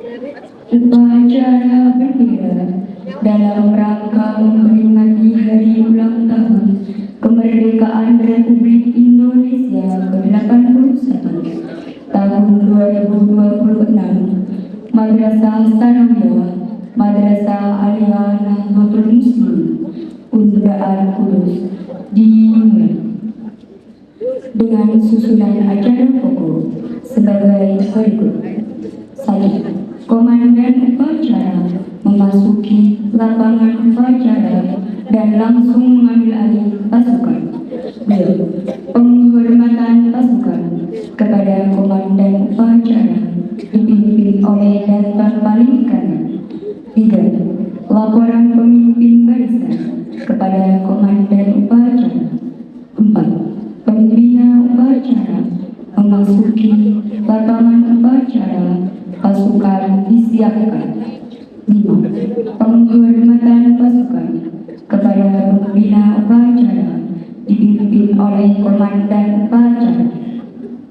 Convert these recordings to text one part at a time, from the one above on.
Upacara bendera dalam rangka memperingati hari ulang tahun kemerdekaan Republik Indonesia ke-81 tahun 2026. Madrasah Sanawiyah Madrasah Aliyah Nahdlatul Muslimin Undaan Kudus dimulai dengan susunan acara pokok sebagai berikut. 1. Komandan upacara memasuki lapangan upacara dan langsung mengambil alih pasukan. 2. Penghormatan pasukan kepada komandan upacara dipimpin oleh Danton paling kanan. 3. Laporan pemimpin barisan kepada komandan upacara. 4. Pembina upacara memasuki lapangan upacara, pasukan disiapkan. 5. Penghormatan pasukan kepada pembina upacara dipimpin oleh komandan upacara.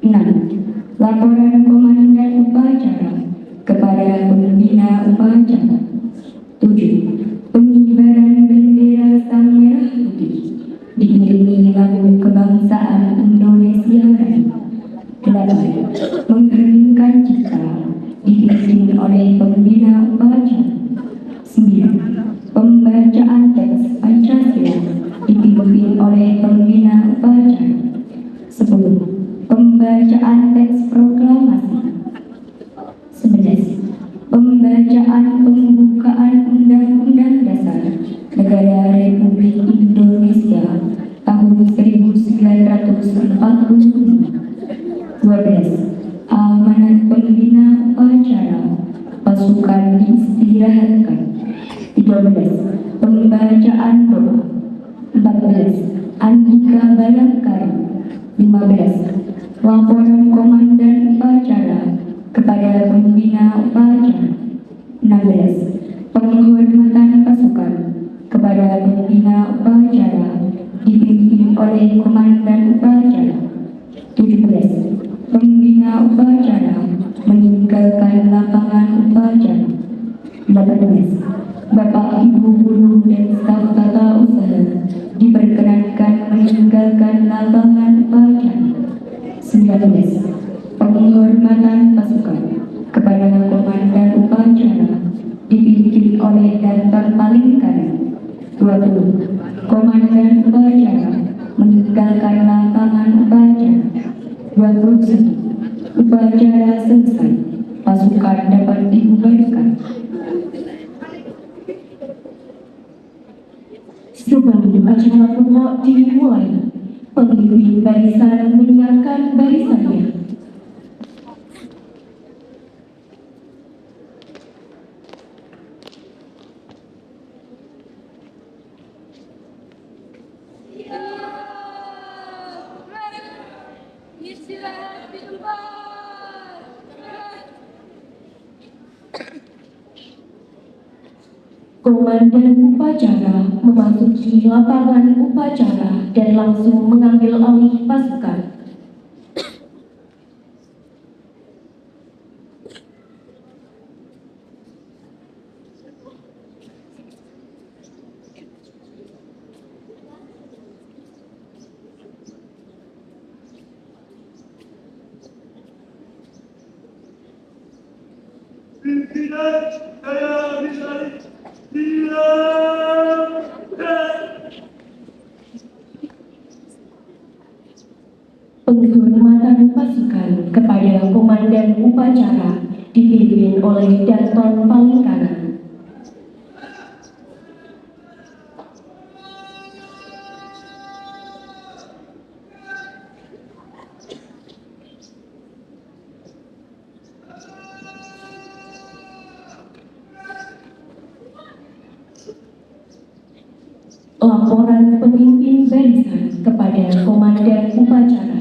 6. Laporan komandan upacara kepada pembina upacara. 7. Pengibaran bendera Sang Merah Putih diiringi lagu kebangsaan Indonesia Raya. 8. Mengheningkan cipta dipimpin oleh pembina upacara. 9. Pembacaan teks Pancasila dipimpin oleh pembina upacara. 10. Pembacaan teks proklamasi. 11. Pembacaan pembukaan Undang-Undang Dasar Negara Republik Indonesia tahun 1945. 12. Amanat pembina upacara, pasukan diistirahatkan. 13. Pembacaan doa. 14. Andika Bayangkari. 15. Laporan komandan upacara kepada pembina upacara. 16. Penghormatan pasukan kepada pembina upacara dipimpin oleh komandan upacara. 17. Pembina upacara meninggalkan lapangan upacara. 18. Bapak Ibu guru dan staf tata usaha diperkenankan meninggalkan lapangan upacara. 19. Penghormatan pasukan kepada komandan upacara dipimpin oleh Danton paling kanan. 20. Komandan upacara meninggalkan lapangan upacara. 21. Upacara selesai, pasukan dapat dibubarkan. Sebelum acara pokok dimulai, pemimpin barisan menyiapkan barisannya. Komandan upacara memasuki lapangan upacara dan langsung mengambil alih pasukan. Penghormatan pasukan kepada komandan upacara dipimpin oleh Danton paling kanan. Laporan pemimpin barisan kepada komandan upacara.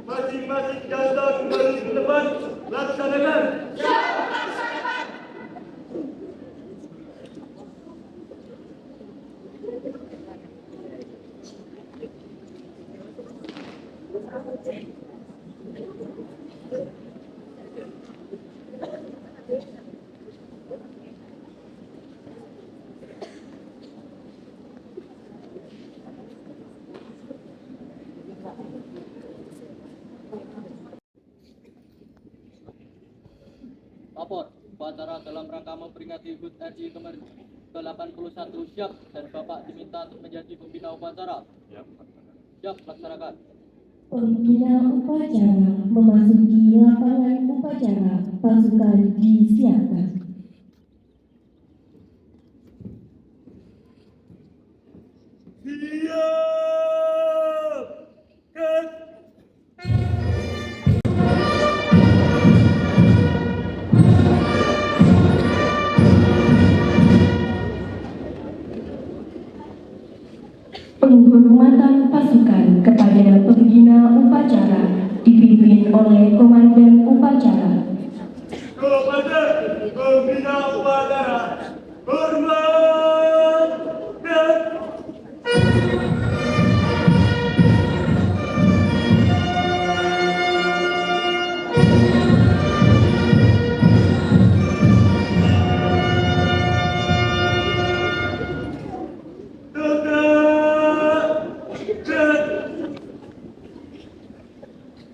masing-masing jantan kembali ke depan. Laksanakan. Lapor, upacara dalam rangka memperingati HUT RI ke-81 siap dan Bapak diminta untuk menjadi pembina upacara. Siap, laksanakan. Pembina upacara memasuki lapangan upacara. Pasukan disiapkan. Siap. Gas. Penghormatan pasukan kepada pembina upacara dipimpin oleh Komandan Upacara. Kepada pembina upacara, hormat dan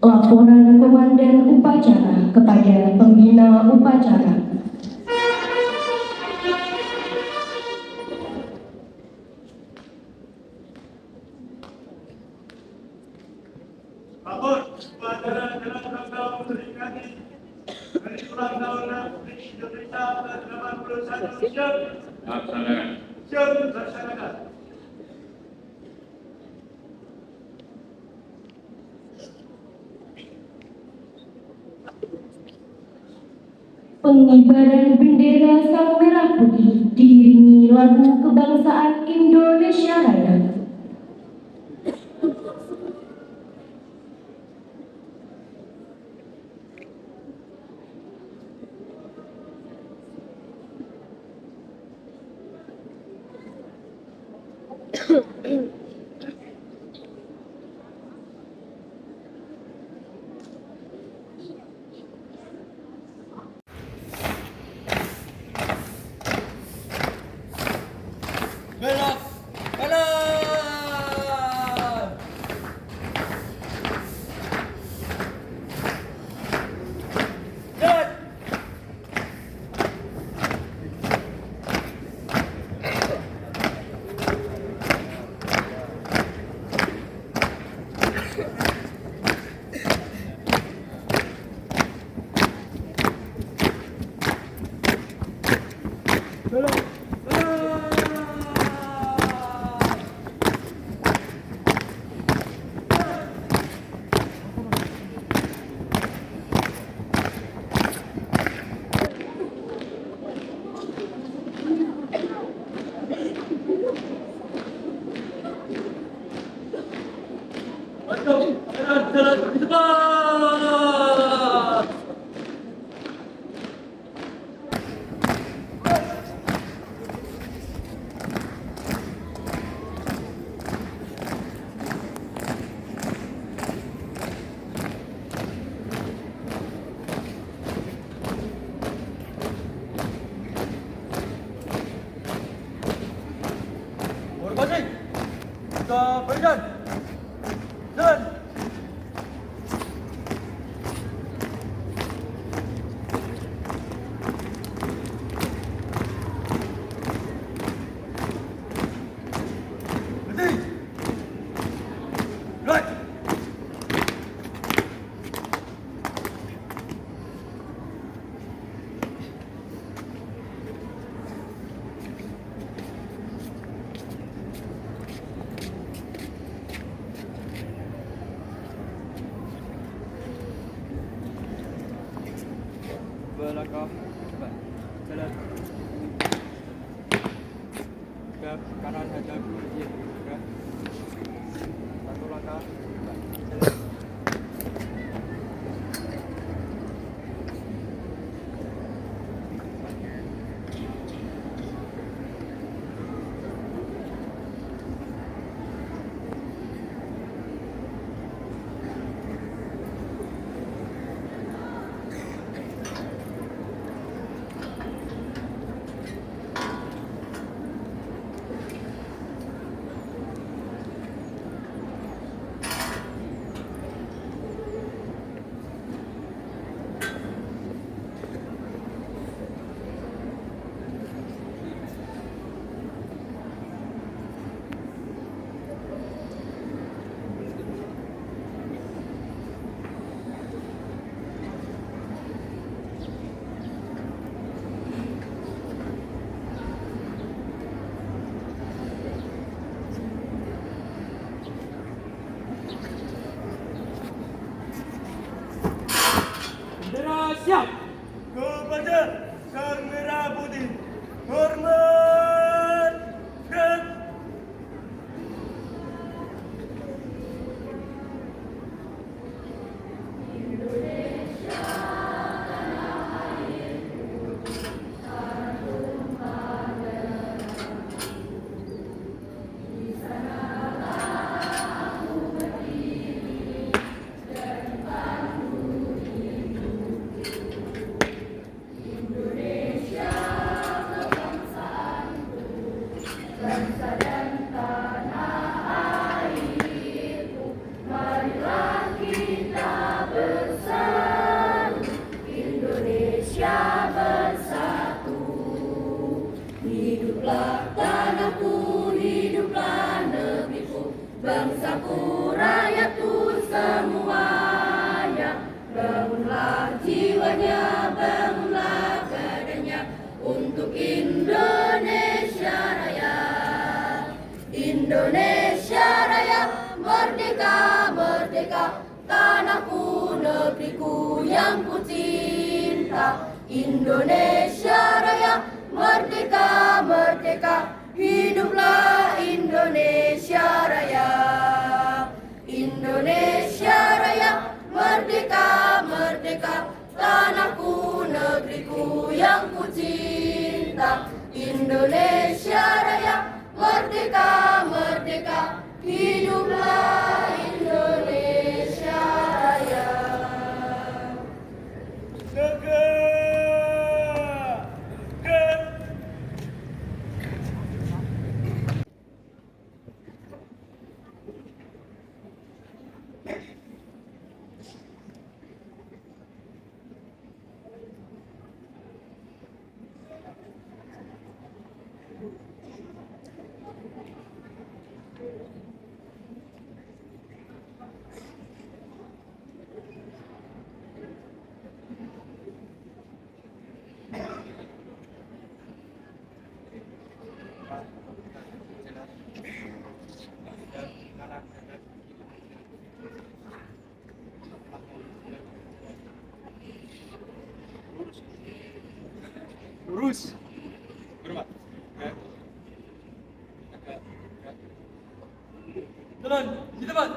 Laporan Komandan Upacara kepada pembina upacara. lapor upacara dalam rangka memperingati hari ulang tahun Republik Indonesia ke-81 siap. Laksanakan. Siap, laksanakan. Pengibaran bendera Sang Merah Putih diiringi lagu kebangsaan Indonesia Raya. Belok kanan. Jalan. Belok kanan. Jalan di depan. Hormati. Kita berikan. Jalan. Berhenti. Right. Belakang. Jalan. Ke kanan hadapi kiri. Satu langkah. Jalan. Indonesia Raya, merdeka, merdeka, tanahku, negeriku yang ku cinta. Indonesia Raya, merdeka, merdeka, hiduplah Indonesia Raya. Indonesia Raya, merdeka, merdeka, tanahku, negeriku yang ku cinta. Indonesia Raya, merdeka, merdeka, hiduplah Indonesia Raya. Lurus. Hormat. Jalan, di depan.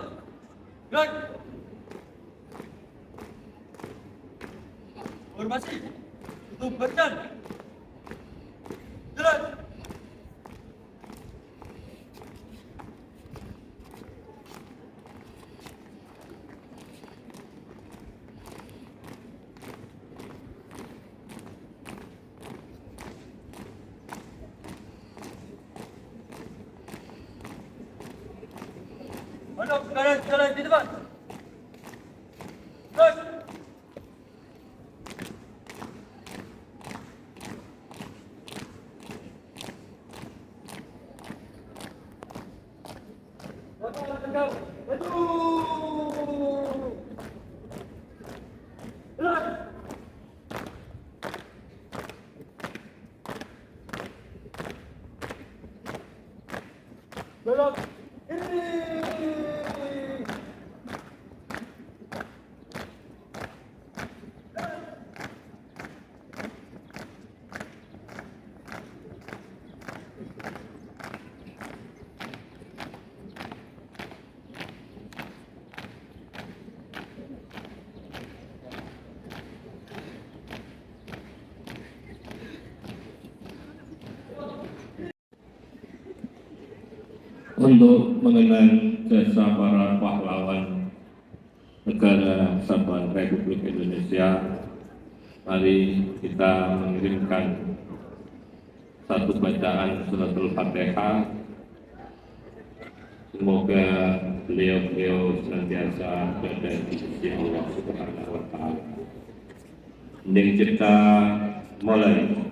Gerak. Hormati. Tutup badan. Jalan. Masuk, jalan di depan. Gerak. Belok ini. Untuk mengenang jasa para pahlawan negara Kesatuan Republik Indonesia, mari kita mengirimkan satu bacaan suratul Fatihah. Semoga beliau-beliau senantiasa berada di sisi Allah Subhanahu wa Ta'ala. Mending kita mulai.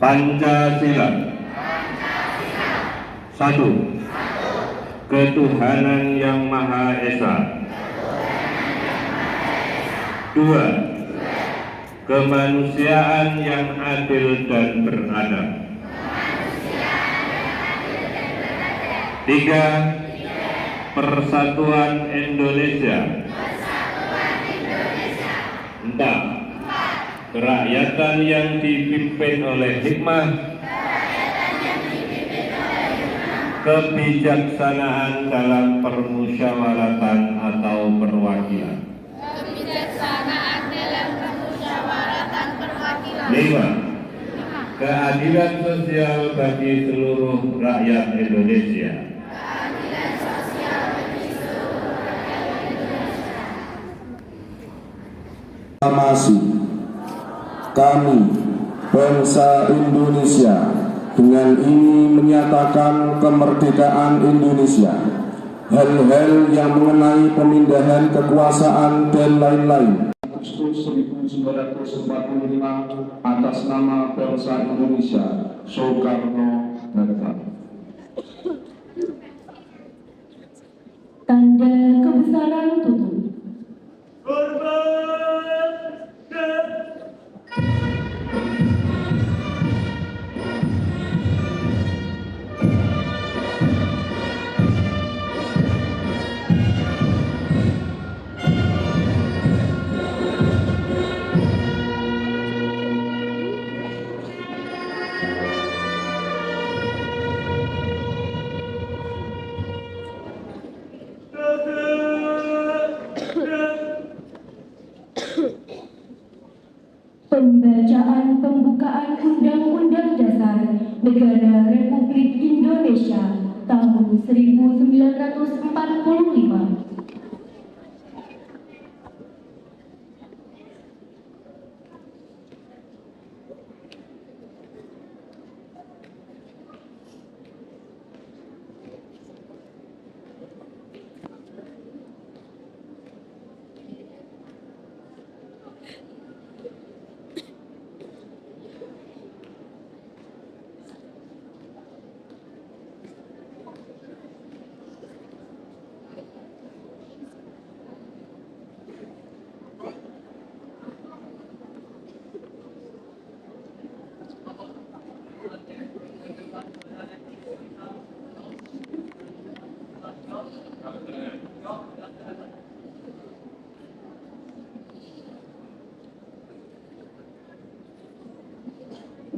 Pancasila. Satu. Ketuhanan Yang Maha Esa. Dua. Kemanusiaan yang adil dan beradab. Tiga. Persatuan Indonesia. Empat. Kerakyatan yang dipimpin oleh hikmah, kebijaksanaan dalam permusyawaratan atau perwakilan. Lima. Keadilan sosial bagi seluruh rakyat Indonesia. Aklamasi kami bangsa Indonesia dengan ini menyatakan kemerdekaan Indonesia, hal-hal yang mengenai pemindahan kekuasaan dan lain-lain. Agustus 1945 atas nama bangsa Indonesia, Soekarno-Hatta. Tanda kebesaran tutup. Korban dan Pembacaan pembukaan Undang-Undang Dasar Negara Republik Indonesia tahun 1945.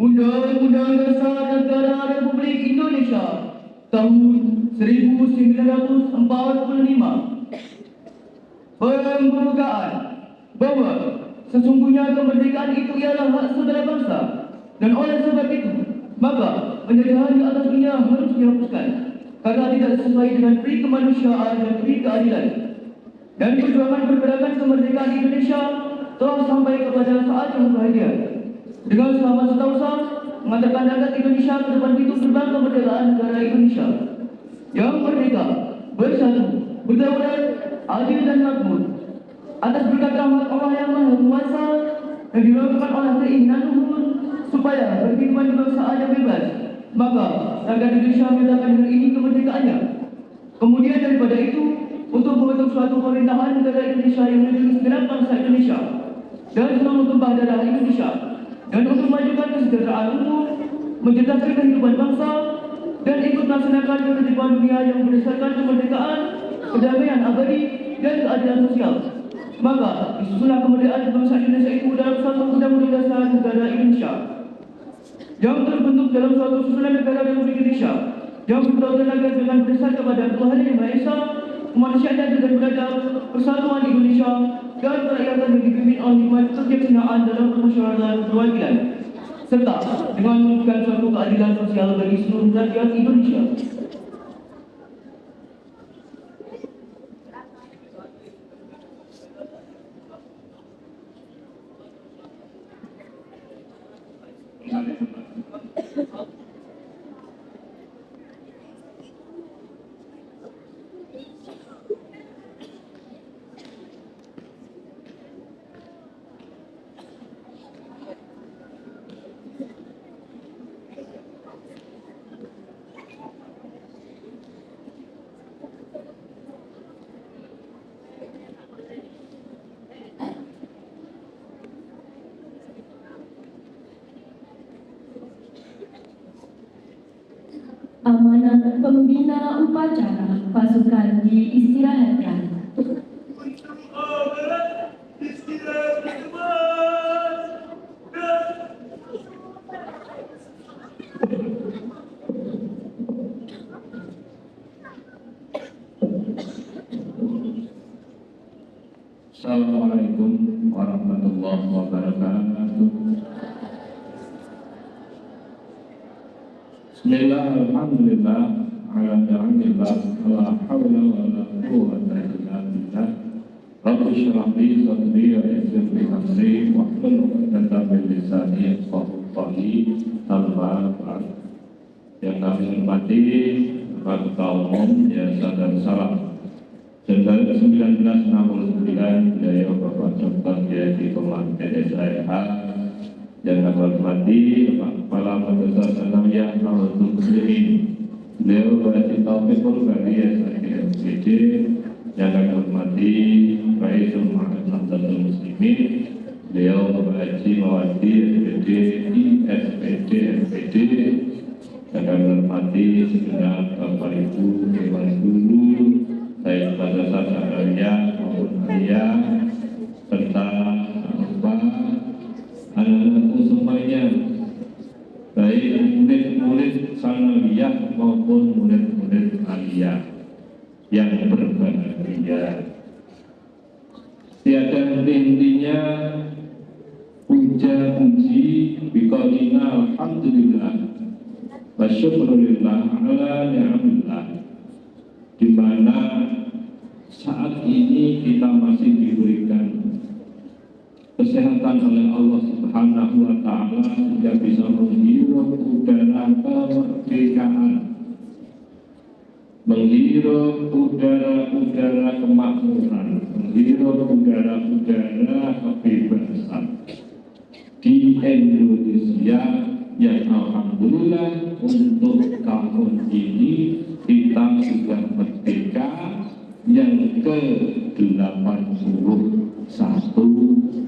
Undang-Undang Dasar Negara Republik Indonesia tahun 1945. Pembukaan bahwa sesungguhnya kemerdekaan itu ialah hak saudara bangsa, dan oleh sebab itu maka penjajahan di atas dunia harus dihapuskan karena tidak sesuai dengan pri kemanusiaan dan pri keadilan. Dan perjuangan pergerakan kemerdekaan Indonesia telah sampai kepada saat yang bahagia. Dengan selamat sentosa mengantarkan rakyat Indonesia ke depan pintu gerbang kemerdekaan negara Indonesia yang merdeka, bersatu, berdaulat, adil dan makmur atas berkat rahmat Allah yang Maha Kuasa yang dilakukan oleh keinginan luhur supaya berkehidupan kebangsaan yang bebas. Maka rakyat Indonesia menyatakan dengan ini kemerdekaannya. Kemudian daripada itu, untuk membentuk suatu pemerintahan negara Indonesia yang melindungi segenap bangsa Indonesia dan seluruh tumpah darah Indonesia, dan untuk memajukan kesejahteraan umum, mencerdaskan kehidupan bangsa, dan ikut melaksanakan ketertiban dunia yang berdasarkan kemerdekaan, kedamaian abadi, dan keadilan sosial. Maka disusunlah kemerdekaan bangsa Indonesia itu dalam satu undang-undang dasar negara Indonesia yang terbentuk dalam suatu susunan negara Republik Indonesia yang bertautan agar dengan berdasar kepada Tuhan Yang Maha Esa, kemanusiaan yang adil dan beradab, persatuan Indonesia, dan kerakyatan yang dipimpin oleh hikmat kebijaksanaan dalam permusyawaratan perwakilan, serta dengan mewujudkan suatu keadilan sosial bagi seluruh rakyat Indonesia. selesainya upacara, pasukan diistirahatkan. Untuk obat istirahat teman. Assalamualaikum warahmatullahi wabarakatuh. Bismillah, alhamdulillah, ala ni'amillah, la hawla wa la quwwata illa billah. Rabbi shrah li sadri wa yassir li amri wahlul 'uqdatam min lisani yafqahu qawli. Amma ba'd. Yang kami hormati Bapak Ketua Umum Yayasan Darussalam Jenderal 1969 beliau Bapak Dr. Kiai Komang TSIH. Yang kami hormati Bapak Kepala Madrasah Sanawiyah Nahdlatul Muslimin beliau Bapak Taufikul Bari SID. Yang kami hormati Rais Umat Nahdlatul Muslimin beliau Bapak Haji Mawadi SPD ISPD SPD. Yang kami hormati segenap Bapak Ibu Dewan Guru baik Madrasah Sanawiyah maupun Aliyah serta anak-anakku semuanya, baik murid-murid Sanawiyah maupun murid-murid Aliyah yang berbahagia. Tiada henti-hentinya puja-puji biqaulina alhamdulillah wa syukrulillah ala ni'amillah, di mana saat ini kita masih diberikan kesehatan oleh Allah Subhanahu wa Ta'ala sehingga bisa menghirup udara kemerdekaan, menghirup udara kemakmuran, menghirup udara kebebasan di Indonesia yang alhamdulillah untuk tahun ini kita sudah merdeka yang ke-81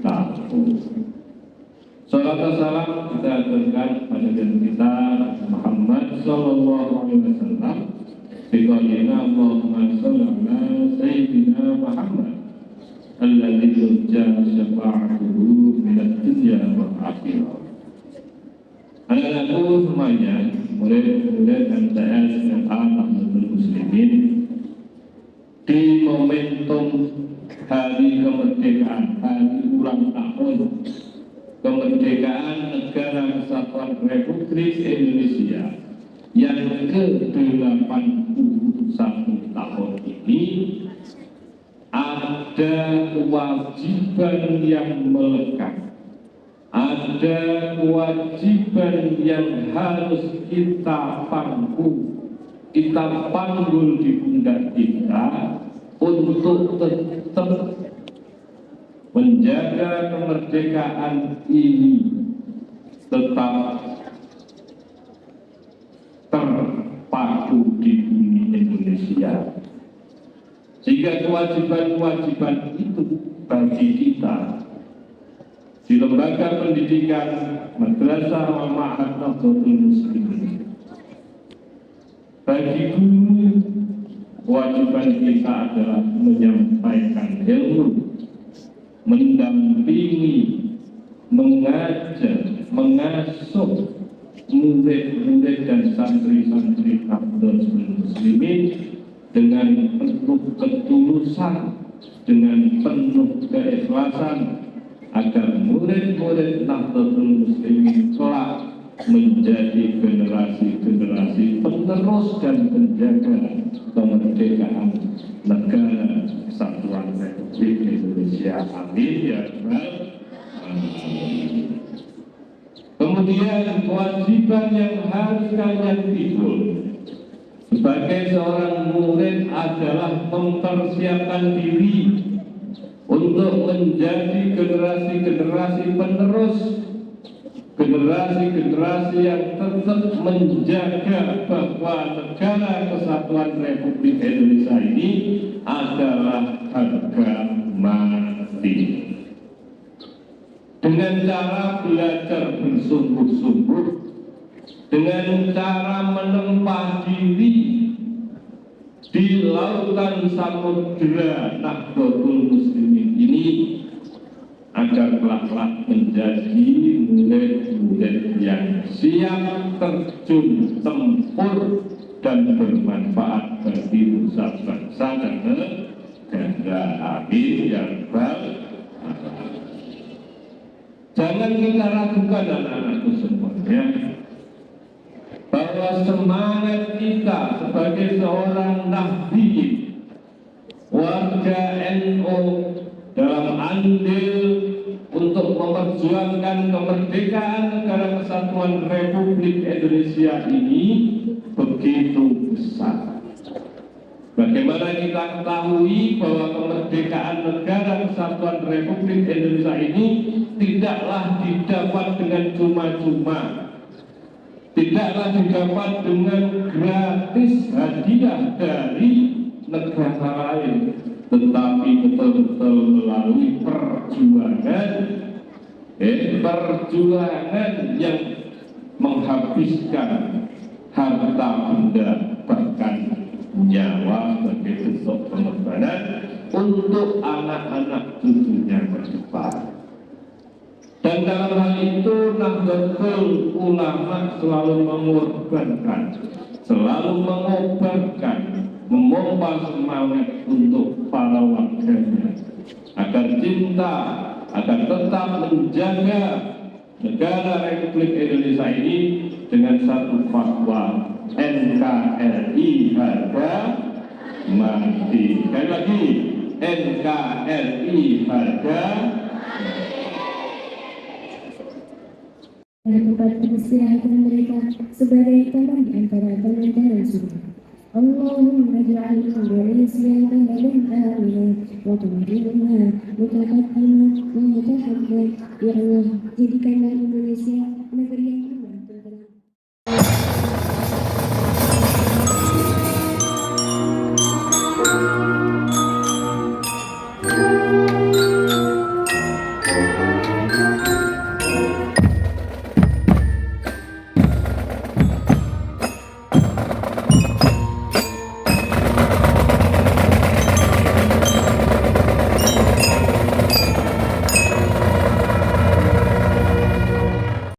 tahun. Salat dan salam kita aturkan pada Nabi kita Muhammad sallallahu alaihi wasallam. Biqaulina Allahumma shalli ala sayyidina Muhammad alladzi turja syafa'atuhu minad dunya wal akhirah. Anak-anakku semuanya, murid-murid MTS SMA Nahdlatul Muslimin, di momentum hari kemerdekaan, hari ulang tahun kemerdekaan Negara Kesatuan Republik Indonesia yang ke-81 tahun ini, ada kewajiban yang melekat, ada kewajiban yang harus kita panggul di pundak kita untuk tetap menjaga kemerdekaan ini tetap terpadu di bumi Indonesia, sehingga kewajiban-kewajiban itu bagi kita di lembaga pendidikan Madrasah wa Ma'had Nahdlatul Muslimin, bagi guru kewajiban kita adalah menyampaikan ilmu, mendampingi, mengajar, mengasuh murid-murid dan santri-santri Nahdlatul Muslimin dengan penuh ketulusan, dengan penuh keikhlasan, agar murid-murid Nahdlatul Muslimin kelak menjadi generasi-generasi penerus dan penjaga kemerdekaan Negara Kesatuan Republik Indonesia. Amin ya rabbal alamin. Kemudian kewajiban yang harus kalian pikul sebagai seorang murid adalah mempersiapkan diri untuk menjadi generasi-generasi penerus, generasi-generasi yang tetap menjaga bahwa Negara Kesatuan Republik Indonesia ini adalah harga mati. Dengan cara belajar bersungguh-sungguh, dengan cara menempa diri di lautan samudera Nahdlatul Muslimin ini agar kelak menjadi murid-murid yang siap terjun tempur dan bermanfaat bagi nusa bangsa dan negara. Amin ya rabbal alamin. Jangan kita ragukan anak-anakku semuanya bahwa semangat kita sebagai seorang nahdliyin, warga NU dalam andil untuk memperjuangkan kemerdekaan negara kesatuan Republik Indonesia ini begitu besar. Bagaimana kita ketahui bahwa kemerdekaan negara kesatuan Republik Indonesia ini tidaklah didapat dengan cuma-cuma, tidaklah didapat dengan gratis hadiah dari negara lain, tetapi betul-betul melalui perjuangan yang menghabiskan harta benda bahkan nyawa sebagai bentuk pengorbanan untuk anak-anak cucunya ke depan. Dan dalam hal itu Nahdlatul Ulama selalu mengorbankan, selalu mengobarkan, memompa semangat untuk para warganya agar cinta, agar tetap menjaga negara Republik Indonesia ini dengan satu fatwa NKRI harga mati. Sekali lagi, NKRI harga tempat peristirahatan mereka sebagai teman di antara teman-teman surga. Allahumma ja'al Indonesia baladan aminan wa tumarinna mutaqaddimah wa mutahaddad. Ya Allah, jadikanlah Indonesia negeri yang aman dan tenang.